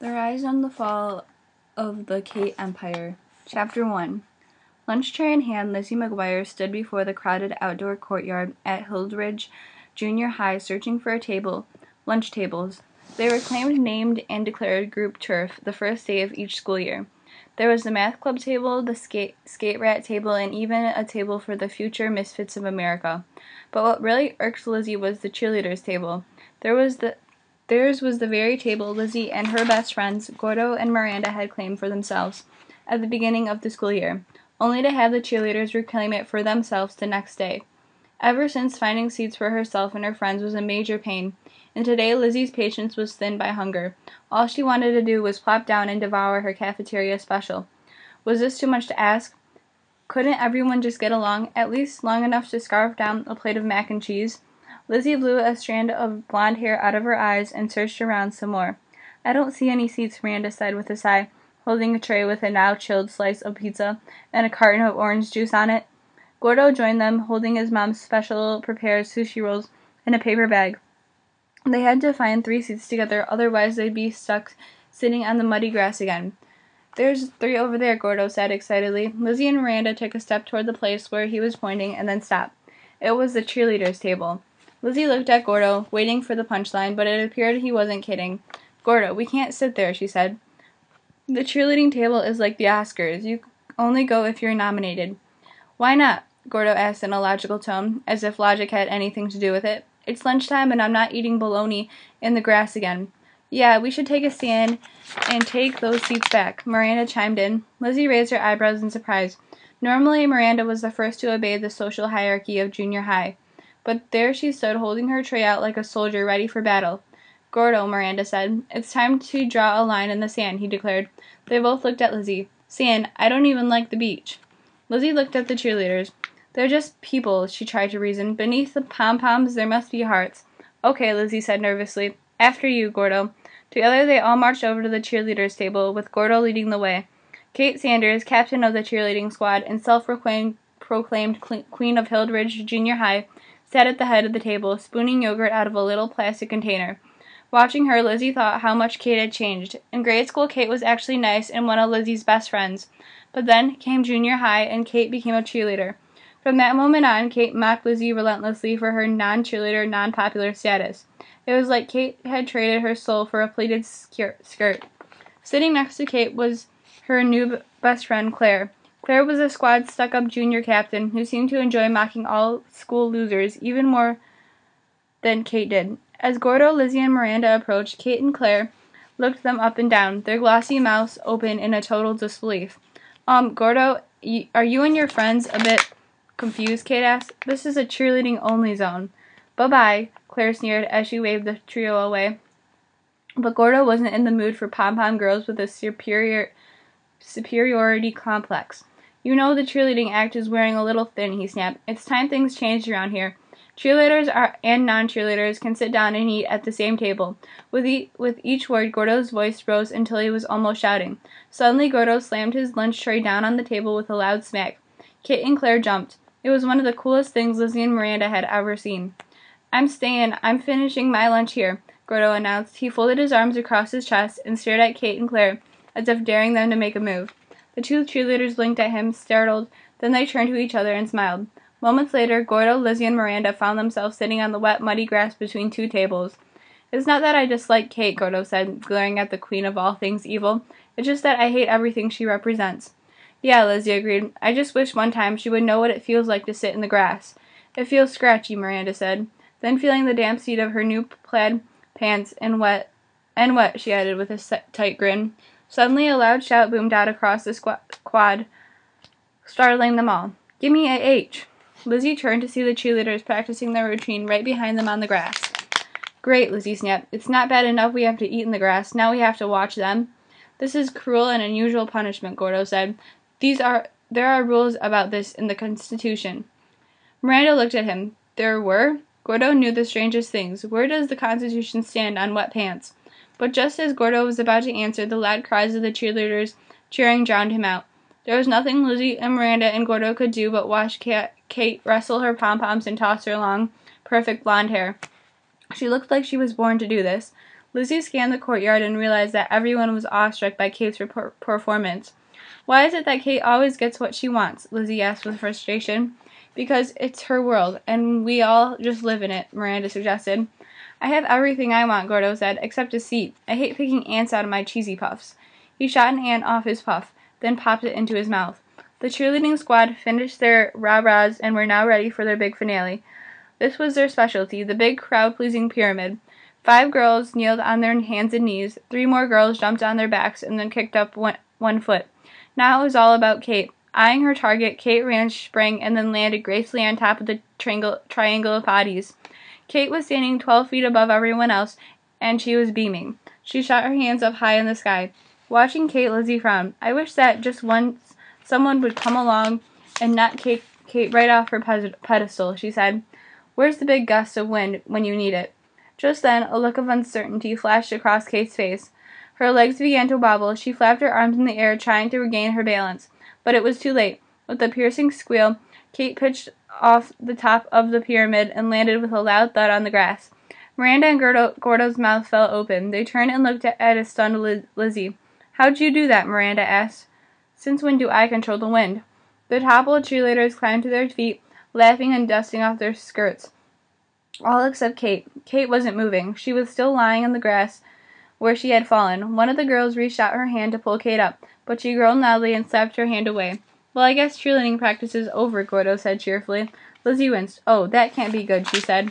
The Rise and the Fall of the Kate Empire. Chapter 1. Lunch tray in hand, Lizzie McGuire stood before the crowded outdoor courtyard at Hildridge Junior High searching for lunch tables. They were claimed, named, and declared group turf the first day of each school year. There was the math club table, the skate rat table, and even a table for the future misfits of America. But what really irked Lizzie was the cheerleaders' table. Theirs was the very table Lizzie and her best friends, Gordo and Miranda, had claimed for themselves at the beginning of the school year, only to have the cheerleaders reclaim it for themselves the next day. Ever since, finding seats for herself and her friends was a major pain, and today Lizzie's patience was thinned by hunger. All she wanted to do was plop down and devour her cafeteria special. Was this too much to ask? Couldn't everyone just get along, at least long enough to scarf down a plate of mac and cheese? Lizzie blew a strand of blonde hair out of her eyes and searched around some more. I don't see any seats, Miranda said with a sigh, holding a tray with a now chilled slice of pizza and a carton of orange juice on it. Gordo joined them, holding his mom's special prepared sushi rolls in a paper bag. They had to find 3 seats together, otherwise they'd be stuck sitting on the muddy grass again. There's 3 over there, Gordo said excitedly. Lizzie and Miranda took a step toward the place where he was pointing and then stopped. It was the cheerleaders' table. Lizzie looked at Gordo, waiting for the punchline, but it appeared he wasn't kidding. Gordo, we can't sit there, she said. The cheerleading table is like the Oscars. You only go if you're nominated. Why not? Gordo asked in a logical tone, as if logic had anything to do with it. It's lunchtime and I'm not eating bologna in the grass again. Yeah, we should take a stand and take those seats back, Miranda chimed in. Lizzie raised her eyebrows in surprise. Normally, Miranda was the first to obey the social hierarchy of junior high. But there she stood, holding her tray out like a soldier ready for battle. Gordo, Miranda said. It's time to draw a line in the sand, he declared. They both looked at Lizzie. Sand, I don't even like the beach. Lizzie looked at the cheerleaders. They're just people, she tried to reason. Beneath the pom-poms there must be hearts. Okay, Lizzie said nervously. After you, Gordo. Together they all marched over to the cheerleaders' table, with Gordo leading the way. Kate Sanders, captain of the cheerleading squad and self-proclaimed queen of Hildridge Junior High, sat at the head of the table, spooning yogurt out of a little plastic container. Watching her, Lizzie thought how much Kate had changed. In grade school, Kate was actually nice and one of Lizzie's best friends. But then came junior high, and Kate became a cheerleader. From that moment on, Kate mocked Lizzie relentlessly for her non-cheerleader, non-popular status. It was like Kate had traded her soul for a pleated skirt. Sitting next to Kate was her new best friend, Claire. Claire was a squad stuck-up junior captain who seemed to enjoy mocking all school losers even more than Kate did. As Gordo, Lizzie, and Miranda approached, Kate and Claire looked them up and down, their glossy mouths open in a total disbelief. Gordo, are you and your friends a bit confused? Kate asked. This is a cheerleading-only zone. Bye-bye, Claire sneered as she waved the trio away. But Gordo wasn't in the mood for pom-pom girls with a superiority complex. You know the cheerleading act is wearing a little thin, he snapped. It's time things changed around here. Cheerleaders and non-cheerleaders can sit down and eat at the same table. With each word, Gordo's voice rose until he was almost shouting. Suddenly, Gordo slammed his lunch tray down on the table with a loud smack. Kate and Claire jumped. It was one of the coolest things Lizzie and Miranda had ever seen. I'm staying. I'm finishing my lunch here, Gordo announced. He folded his arms across his chest and stared at Kate and Claire, as if daring them to make a move. The 2 cheerleaders blinked at him, startled, then they turned to each other and smiled. Moments later, Gordo, Lizzie, and Miranda found themselves sitting on the wet, muddy grass between 2 tables. It's not that I dislike Kate, Gordo said, glaring at the queen of all things evil. It's just that I hate everything she represents. Yeah, Lizzie agreed. I just wish one time she would know what it feels like to sit in the grass. It feels scratchy, Miranda said. Then feeling the damp seat of her new plaid pants and wet, she added with a tight grin. Suddenly a loud shout boomed out across the quad, startling them all. Give me a H. Lizzie turned to see the cheerleaders practicing their routine right behind them on the grass. Great, Lizzie snapped. It's not bad enough we have to eat in the grass. Now we have to watch them. This is cruel and unusual punishment, Gordo said. There are rules about this in the Constitution. Miranda looked at him. There were? Gordo knew the strangest things. Where does the Constitution stand on wet pants? But just as Gordo was about to answer, the loud cries of the cheerleaders cheering drowned him out. There was nothing Lizzie and Miranda and Gordo could do but watch Kate wrestle her pom-poms and toss her long, perfect blonde hair. She looked like she was born to do this. Lizzie scanned the courtyard and realized that everyone was awestruck by Kate's performance. Why is it that Kate always gets what she wants? Lizzie asked with frustration. Because it's her world, and we all just live in it, Miranda suggested. I have everything I want, Gordo said, except a seat. I hate picking ants out of my cheesy puffs. He shot an ant off his puff, then popped it into his mouth. The cheerleading squad finished their rah-rahs and were now ready for their big finale. This was their specialty, the big crowd-pleasing pyramid. 5 girls kneeled on their hands and knees, 3 more girls jumped on their backs and then kicked up one foot. Now it was all about Kate. Eyeing her target, Kate ran, sprang, and then landed gracefully on top of the triangle of bodies. Kate was standing 12 feet above everyone else, and she was beaming. She shot her hands up high in the sky. Watching Kate, Lizzie frowned. I wish that just once someone would come along and knock Kate right off her pedestal, she said. Where's the big gust of wind when you need it? Just then, a look of uncertainty flashed across Kate's face. Her legs began to wobble. She flapped her arms in the air, trying to regain her balance. But it was too late. With a piercing squeal, Kate pitched off the top of the pyramid and landed with a loud thud on the grass. Miranda and Gordo's mouth fell open. They turned and looked at a stunned Lizzie. How'd you do that? Miranda asked. Since when do I control the wind? The toppled cheerleaders climbed to their feet, laughing and dusting off their skirts. All except Kate. Kate wasn't moving. She was still lying in the grass where she had fallen. One of the girls reached out her hand to pull Kate up, but she groaned loudly and slapped her hand away. Well, I guess cheerleading practice is over, Gordo said cheerfully. Lizzie winced. Oh, that can't be good, she said.